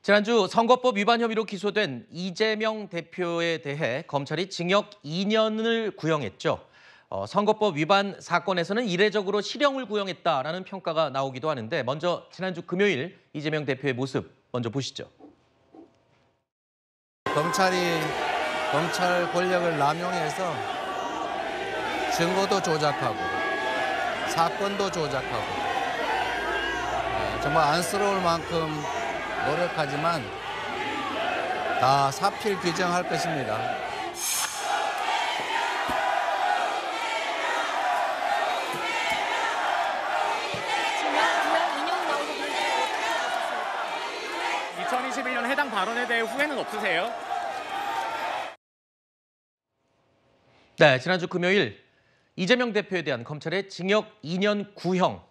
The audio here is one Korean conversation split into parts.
지난주 선거법 위반 혐의로 기소된 이재명 대표에 대해 검찰이 징역 2년을 구형했죠. 선거법 위반 사건에서는 이례적으로 실형을 구형했다라는 평가가 나오기도 하는데 먼저 지난주 금요일 이재명 대표의 모습 먼저 보시죠. 검찰이 검찰 권력을 남용해서 증거도 조작하고 사건도 조작하고 정말 안쓰러울 만큼 노력하지만 다 사필 규정할 것입니다. 지난 2년 나오고 2021년 해당 발언에 대해 후회는 없으세요? 네, 지난주 금요일 이재명 대표에 대한 검찰의 징역 2년 구형.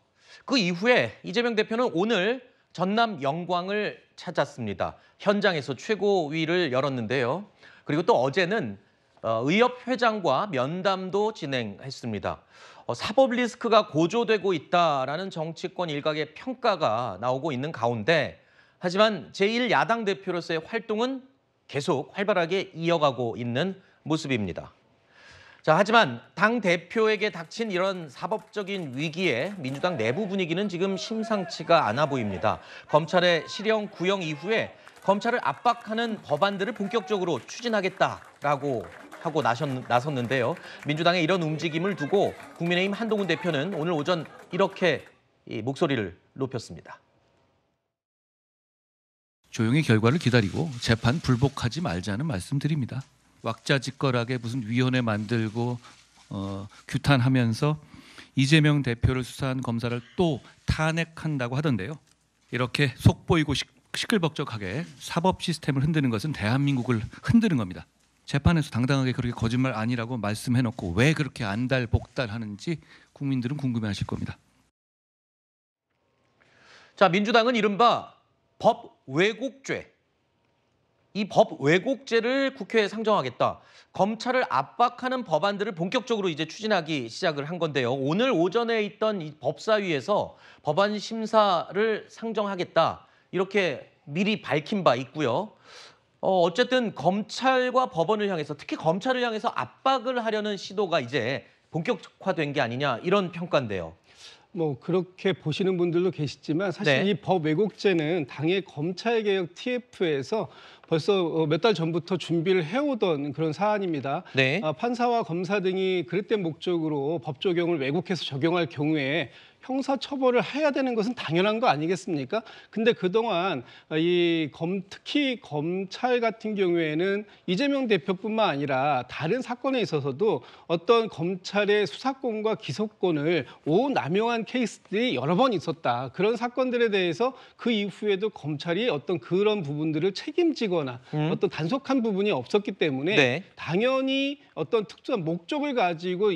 그 이후에 이재명 대표는 오늘 전남 영광을 찾았습니다. 현장에서 최고위를 열었는데요. 그리고 또 어제는 의협회장과 면담도 진행했습니다. 사법 리스크가 고조되고 있다라는 정치권 일각의 평가가 나오고 있는 가운데 하지만 제1야당 대표로서의 활동은 계속 활발하게 이어가고 있는 모습입니다. 자, 하지만 당 대표에게 닥친 이런 사법적인 위기에 민주당 내부 분위기는 지금 심상치가 않아 보입니다. 검찰의 실형 구형 이후에 검찰을 압박하는 법안들을 본격적으로 추진하겠다라고 하고 나섰는데요. 민주당의 이런 움직임을 두고 국민의힘 한동훈 대표는 오늘 오전 이렇게 목소리를 높였습니다. 조용히 결과를 기다리고 재판 불복하지 말자는 말씀드립니다. 왁자지껄하게 무슨 위원회 만들고 규탄하면서 이재명 대표를 수사한 검사를 또 탄핵한다고 하던데요. 이렇게 속보이고 시끌벅적하게 사법 시스템을 흔드는 것은 대한민국을 흔드는 겁니다. 재판에서 당당하게 그렇게 거짓말 아니라고 말씀해놓고 왜 그렇게 안달복달하는지 국민들은 궁금해하실 겁니다. 자, 민주당은 이른바 법 왜곡죄. 이 법 왜곡죄를 국회에 상정하겠다. 검찰을 압박하는 법안들을 본격적으로 이제 추진하기 시작을 한 건데요. 오늘 오전에 있던 이 법사위에서 법안 심사를 상정하겠다. 이렇게 미리 밝힌 바 있고요. 어쨌든 검찰과 법원을 향해서 특히 검찰을 향해서 압박을 하려는 시도가 이제 본격화된 게 아니냐 이런 평가인데요. 뭐 그렇게 보시는 분들도 계시지만 사실 네. 이 법 왜곡죄는 당의 검찰개혁 TF에서 벌써 몇 달 전부터 준비를 해오던 그런 사안입니다. 네. 판사와 검사 등이 그릇된 목적으로 법 적용을 왜곡해서 적용할 경우에 형사처벌을 해야 되는 것은 당연한 거 아니겠습니까? 근데 그동안 특히 검찰 같은 경우에는 이재명 대표뿐만 아니라 다른 사건에 있어서도 어떤 검찰의 수사권과 기소권을 오남용한 케이스들이 여러 번 있었다. 그런 사건들에 대해서 그 이후에도 검찰이 어떤 그런 부분들을 책임지거나 어떤 단속한 부분이 없었기 때문에 네. 당연히 어떤 특수한 목적을 가지고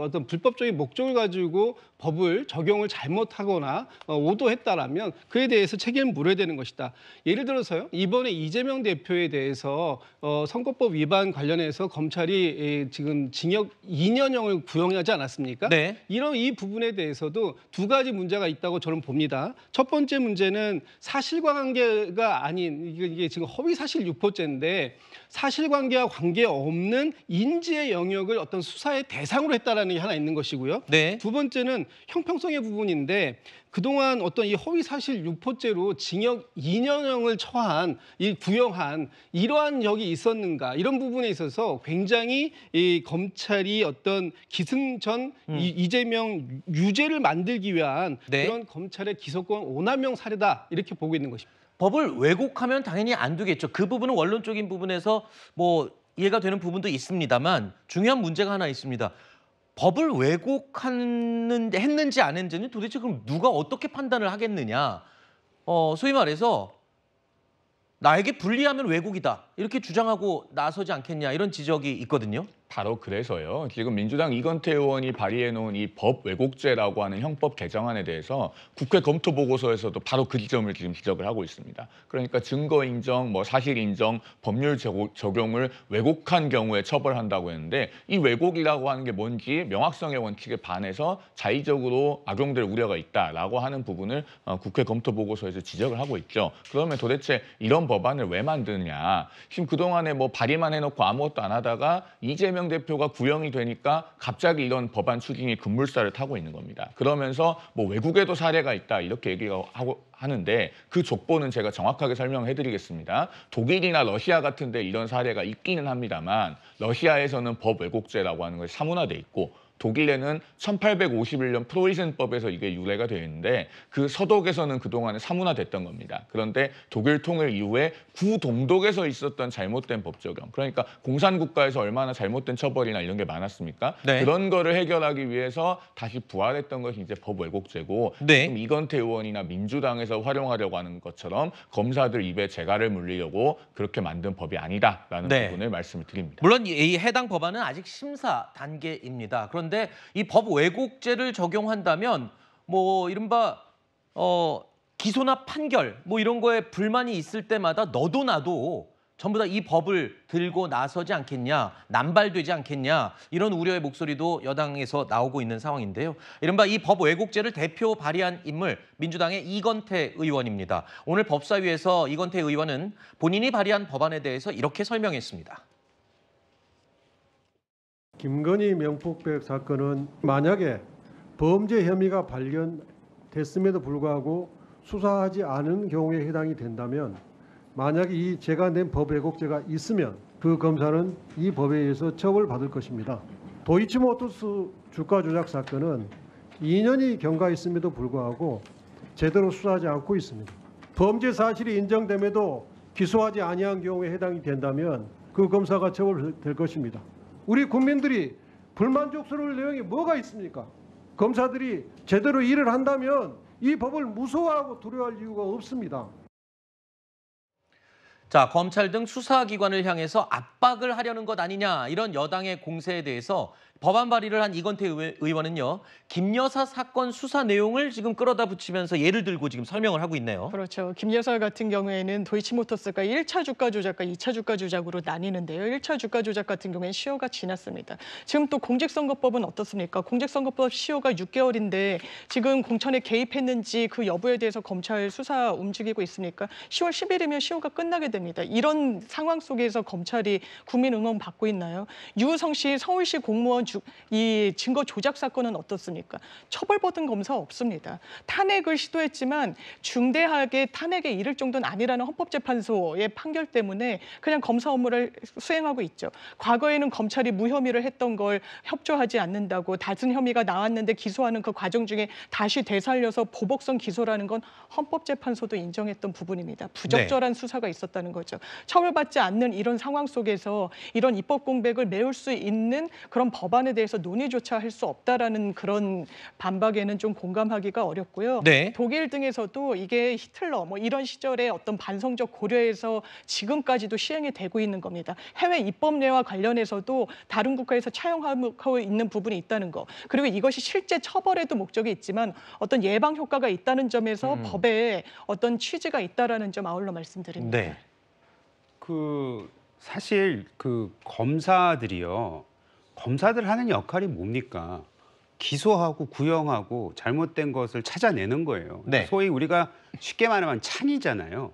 어떤 불법적인 목적을 가지고 법을 적용을 잘못하거나 오도했다라면 그에 대해서 책임을 물어야 되는 것이다. 예를 들어서요. 이번에 이재명 대표에 대해서 선거법 위반 관련해서 검찰이 지금 징역 2년형을 구형하지 않았습니까? 네. 이 부분에 대해서도 두 가지 문제가 있다고 저는 봅니다. 첫 번째 문제는 사실관계가 아닌 이게 지금 허위사실 유포죄인데 사실관계와 관계없는 인지의 영역을 어떤 수사의 대상으로 했다라는 게 하나 있는 것이고요. 네. 두 번째는 형평성의 부분인데 그동안 어떤 이 허위사실 유포죄로 징역 2년형을 구형한 이러한 적이 있었는가 이런 부분에 있어서 굉장히 이 검찰이 어떤 기승전 이재명 유죄를 만들기 위한 네. 그런 검찰의 기소권 오남용 사례다 이렇게 보고 있는 것입니다. 법을 왜곡하면 당연히 안 되겠죠. 그 부분은 원론적인 부분에서 뭐 이해가 되는 부분도 있습니다만 중요한 문제가 하나 있습니다. 법을 했는지 안 했는지는 도대체 그럼 누가 어떻게 판단을 하겠느냐. 소위 말해서 나에게 불리하면 왜곡이다. 이렇게 주장하고 나서지 않겠냐 이런 지적이 있거든요. 바로 그래서요. 지금 민주당 이건태 의원이 발의해놓은 이 법 왜곡죄라고 하는 형법 개정안에 대해서 국회 검토 보고서에서도 바로 그 지점을 지금 지적을 하고 있습니다. 그러니까 증거 인정, 사실 인정, 법률 적용을 왜곡한 경우에 처벌한다고 했는데 이 왜곡이라고 하는 게 뭔지 명확성의 원칙에 반해서 자의적으로 악용될 우려가 있다라고 하는 부분을 국회 검토 보고서에서 지적을 하고 있죠. 그러면 도대체 이런 법안을 왜 만드느냐? 지금 그동안에 발의만 해놓고 아무것도 안 하다가 이재명 대표가 구형이 되니까 갑자기 이런 법안 추진이 급물살을 타고 있는 겁니다. 그러면서 외국에도 사례가 있다 이렇게 얘기하고 하는데 그 족보는 제가 정확하게 설명해드리겠습니다. 독일이나 러시아 같은 데 이런 사례가 있기는 합니다만 러시아에서는 법 왜곡죄라고 하는 것이 사문화돼 있고 독일에는 1851년 프로이센법에서 이게 유래가 되어 있는데 그 서독에서는 그동안에 사문화됐던 겁니다. 그런데 독일 통일 이후에 구동독에서 있었던 잘못된 법 적용, 그러니까 공산국가에서 얼마나 잘못된 처벌이나 이런 게 많았습니까? 네. 그런 거를 해결하기 위해서 다시 부활했던 것이 이제 법 왜곡죄고 네. 지금 이건태 의원이나 민주당에서 활용하려고 하는 것처럼 검사들 입에 재갈을 물리려고 그렇게 만든 법이 아니다라는 네. 부분을 말씀을 드립니다. 물론 이 해당 법안은 아직 심사 단계입니다. 그런데 이 법 왜곡죄를 적용한다면 이른바 기소나 판결 이런 거에 불만이 있을 때마다 너도 나도 전부 다 이 법을 들고 나서지 않겠냐, 남발되지 않겠냐 이런 우려의 목소리도 여당에서 나오고 있는 상황인데요. 이른바 이 법 왜곡죄를 대표 발의한 인물 민주당의 이건태 의원입니다. 오늘 법사위에서 이건태 의원은 본인이 발의한 법안에 대해서 이렇게 설명했습니다. 김건희 명품백 사건은 만약에 범죄 혐의가 발견됐음에도 불구하고 수사하지 않은 경우에 해당이 된다면 만약에 이 제가 낸 법 왜곡죄가 있으면 그 검사는 이 법에 의해서 처벌받을 것입니다. 도이치모터스 주가 조작 사건은 2년이 경과했음에도 불구하고 제대로 수사하지 않고 있습니다. 범죄 사실이 인정됨에도 기소하지 아니한 경우에 해당이 된다면 그 검사가 처벌될 것입니다. 우리 국민들이 불만족스러울 내용이 뭐가 있습니까? 검사들이 제대로 일을 한다면 이 법을 무서워하고 두려워할 이유가 없습니다. 자, 검찰 등 수사기관을 향해서 압박을 하려는 것 아니냐 이런 여당의 공세에 대해서 법안 발의를 한 이건태 의원은요. 김 여사 사건 수사 내용을 지금 끌어다 붙이면서 예를 들고 지금 설명을 하고 있네요. 그렇죠. 김 여사 같은 경우에는 도이치모터스가 1차 주가 조작과 2차 주가 조작으로 나뉘는데요. 1차 주가 조작 같은 경우에는 시효가 지났습니다. 지금 또 공직선거법은 어떻습니까? 공직선거법 시효가 6개월인데 지금 공천에 개입했는지 그 여부에 대해서 검찰 수사 움직이고 있으니까 10월 10일이면 시효가 끝나게 됩니다. 이런 상황 속에서 검찰이 국민 응원 받고 있나요? 유우성 씨 서울시 공무원 이 증거 조작 사건은 어떻습니까? 처벌받은 검사 없습니다. 탄핵을 시도했지만 중대하게 탄핵에 이를 정도는 아니라는 헌법재판소의 판결 때문에 그냥 검사 업무를 수행하고 있죠. 과거에는 검찰이 무혐의를 했던 걸 협조하지 않는다고 다른 혐의가 나왔는데 기소하는 그 과정 중에 다시 되살려서 보복성 기소라는 건 헌법재판소도 인정했던 부분입니다. 부적절한 수사가 있었다는 거죠. 처벌받지 않는 이런 상황 속에서 이런 입법 공백을 메울 수 있는 그런 법안에 대해서 논의조차 할 수 없다라는 그런 반박에는 좀 공감하기가 어렵고요. 네. 독일 등에서도 이게 히틀러 이런 시절의 어떤 반성적 고려에서 지금까지도 시행이 되고 있는 겁니다. 해외 입법례와 관련해서도 다른 국가에서 차용하고 있는 부분이 있다는 거. 그리고 이것이 실제 처벌에도 목적이 있지만 어떤 예방 효과가 있다는 점에서 법에 어떤 취지가 있다라는 점 아울러 말씀드립니다. 네. 사실 검사들 하는 역할이 뭡니까? 기소하고 구형하고 잘못된 것을 찾아내는 거예요. 네. 소위 우리가 쉽게 말하면 찬이잖아요.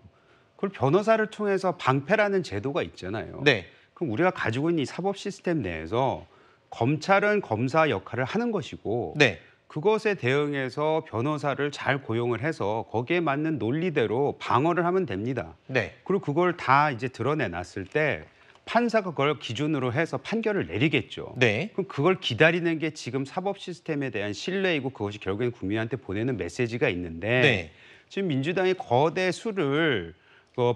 그걸 변호사를 통해서 방패라는 제도가 있잖아요. 네. 그럼 우리가 가지고 있는 이 사법 시스템 내에서 검찰은 검사 역할을 하는 것이고 네. 그것에 대응해서 변호사를 잘 고용을 해서 거기에 맞는 논리대로 방어를 하면 됩니다. 네. 그리고 그걸 다 이제 드러내놨을 때 판사가 그걸 기준으로 해서 판결을 내리겠죠. 네. 그럼 그걸 기다리는 게 지금 사법 시스템에 대한 신뢰이고 그것이 결국엔 국민한테 보내는 메시지가 있는데 네. 지금 민주당이 거대 수를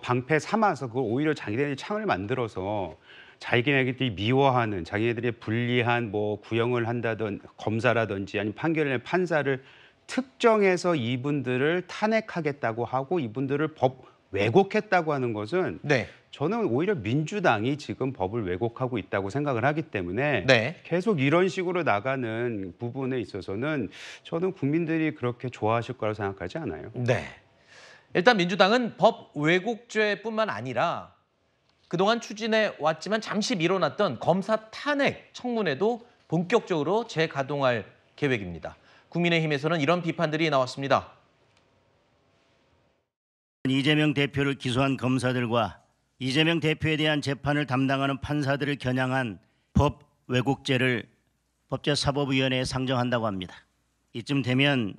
방패 삼아서 그걸 오히려 자기네들이 창을 만들어서 자기네들이 미워하는 자기네들이 불리한 구형을 한다든 검사라든지 아니면 판결을 낸 판사를 특정해서 이분들을 탄핵하겠다고 하고 이분들을 법 왜곡했다고 하는 것은 네. 저는 오히려 민주당이 지금 법을 왜곡하고 있다고 생각을 하기 때문에 네. 계속 이런 식으로 나가는 부분에 있어서는 저는 국민들이 그렇게 좋아하실 거라고 생각하지 않아요. 네. 일단 민주당은 법 왜곡죄뿐만 아니라 그동안 추진해 왔지만 잠시 미뤄놨던 검사 탄핵 청문회도 본격적으로 재가동할 계획입니다. 국민의힘에서는 이런 비판들이 나왔습니다. 이재명 대표를 기소한 검사들과 이재명 대표에 대한 재판을 담당하는 판사들을 겨냥한 법 왜곡죄를 법제사법위원회에 상정한다고 합니다. 이쯤 되면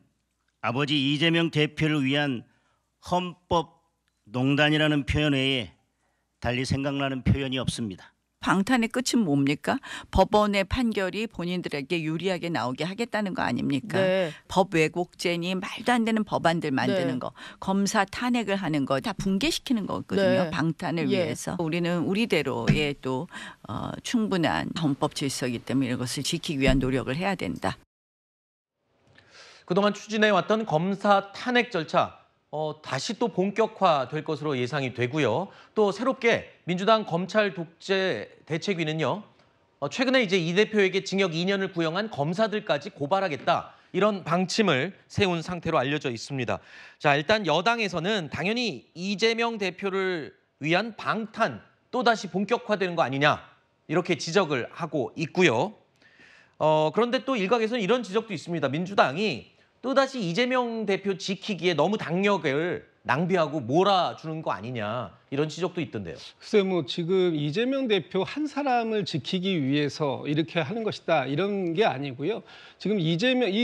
아버지 이재명 대표를 위한 헌법농단이라는 표현 외에 달리 생각나는 표현이 없습니다. 방탄의 끝은 뭡니까? 법원의 판결이 본인들에게 유리하게 나오게 하겠다는 거 아닙니까? 네. 법 왜곡죄니 말도 안 되는 법안들 만드는 네. 거, 검사 탄핵을 하는 거 다 붕괴시키는 거거든요. 네. 방탄을 예. 위해서. 우리는 우리대로의 또 충분한 헌법 질서이기 때문에 이것을 지키기 위한 노력을 해야 된다. 그동안 추진해왔던 검사 탄핵 절차 다시 또 본격화될 것으로 예상이 되고요. 또 새롭게 민주당 검찰 독재 대책위는요. 최근에 이제 이 대표에게 징역 2년을 구형한 검사들까지 고발하겠다. 이런 방침을 세운 상태로 알려져 있습니다. 자, 일단 여당에서는 당연히 이재명 대표를 위한 방탄 또다시 본격화되는 거 아니냐. 이렇게 지적을 하고 있고요. 그런데 또 일각에서는 이런 지적도 있습니다. 민주당이 또다시 이재명 대표 지키기에 너무 당력을 낭비하고 몰아주는 거 아니냐 이런 지적도 있던데요. 글쎄 뭐 지금 이재명 대표 한 사람을 지키기 위해서 이렇게 하는 것이다 이런 게 아니고요. 지금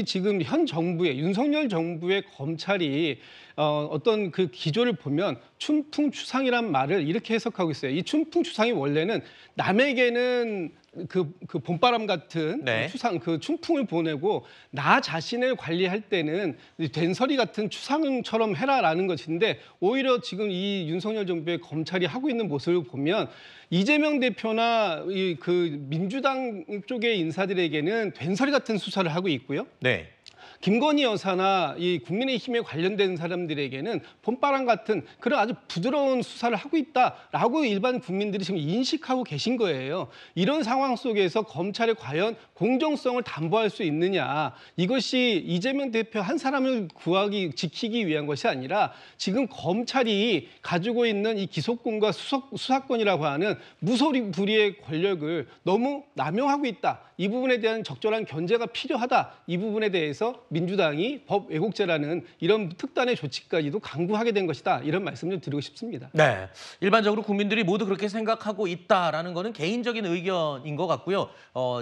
지금 현 정부의 윤석열 정부의 검찰이 어떤 그 기조를 보면 춘풍추상이란 말을 이렇게 해석하고 있어요. 이 춘풍추상이 원래는 남에게는 그 봄바람 같은 네. 추상, 그 춘풍을 보내고 나 자신을 관리할 때는 된소리 같은 추상처럼 해라라는 것인데 오히려 지금 이 윤석열 정부의 검찰이 하고 있는 모습을 보면 이재명 대표나 그 민주당 쪽의 인사들에게는 된소리 같은 수사를 하고 있고요. 네. 김건희 여사나 이 국민의힘에 관련된 사람들에게는 봄바람 같은 그런 아주 부드러운 수사를 하고 있다라고 일반 국민들이 지금 인식하고 계신 거예요. 이런 상황 속에서 검찰이 과연 공정성을 담보할 수 있느냐. 이것이 이재명 대표 한 사람을 지키기 위한 것이 아니라 지금 검찰이 가지고 있는 이 기소권과 수사권이라고 하는 무소불위의 권력을 너무 남용하고 있다. 이 부분에 대한 적절한 견제가 필요하다. 이 부분에 대해서 민주당이 법 왜곡죄라는 이런 특단의 조치까지도 강구하게 된 것이다. 이런 말씀 좀 드리고 싶습니다. 네, 일반적으로 국민들이 모두 그렇게 생각하고 있다라는 거는 개인적인 의견인 것 같고요.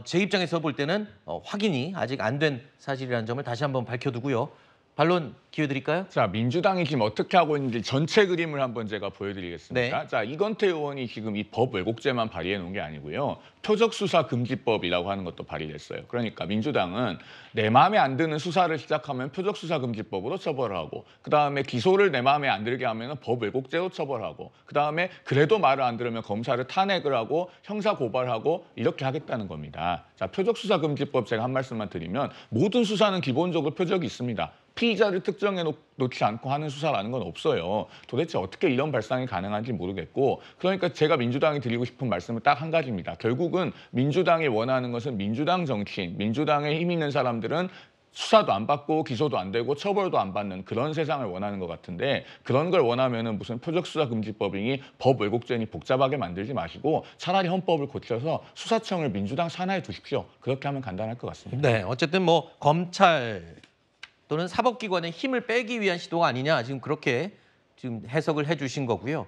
제 입장에서 볼 때는 확인이 아직 안 된 사실이라는 점을 다시 한번 밝혀두고요. 반론 기회 드릴까요? 자, 민주당이 지금 어떻게 하고 있는지 전체 그림을 한번 제가 보여드리겠습니다. 네. 자, 이건태 의원이 지금 이 법 왜곡죄만 발의해 놓은 게 아니고요. 표적수사금지법이라고 하는 것도 발의됐어요. 그러니까 민주당은 내 마음에 안 드는 수사를 시작하면 표적수사금지법으로 처벌을 하고 그다음에 기소를 내 마음에 안 들게 하면 법 왜곡죄로 처벌하고 그다음에 그래도 말을 안 들으면 검사를 탄핵을 하고 형사고발하고 이렇게 하겠다는 겁니다. 자, 표적수사금지법 제가 한 말씀만 드리면 모든 수사는 기본적으로 표적이 있습니다. 피의자를 특정해 놓지 않고 하는 수사라는 건 없어요. 도대체 어떻게 이런 발상이 가능한지 모르겠고 그러니까 제가 민주당이 드리고 싶은 말씀은 딱 한 가지입니다. 결국은 민주당이 원하는 것은 민주당 정치인, 민주당에 힘 있는 사람들은 수사도 안 받고 기소도 안 되고 처벌도 안 받는 그런 세상을 원하는 것 같은데 그런 걸 원하면은 무슨 표적수사금지법이니 법 왜곡죄니 복잡하게 만들지 마시고 차라리 헌법을 고쳐서 수사청을 민주당 산하에 두십시오. 그렇게 하면 간단할 것 같습니다. 네, 어쨌든 뭐 검찰 또는 사법기관의 힘을 빼기 위한 시도가 아니냐 지금 그렇게 지금 해석을 해주신 거고요.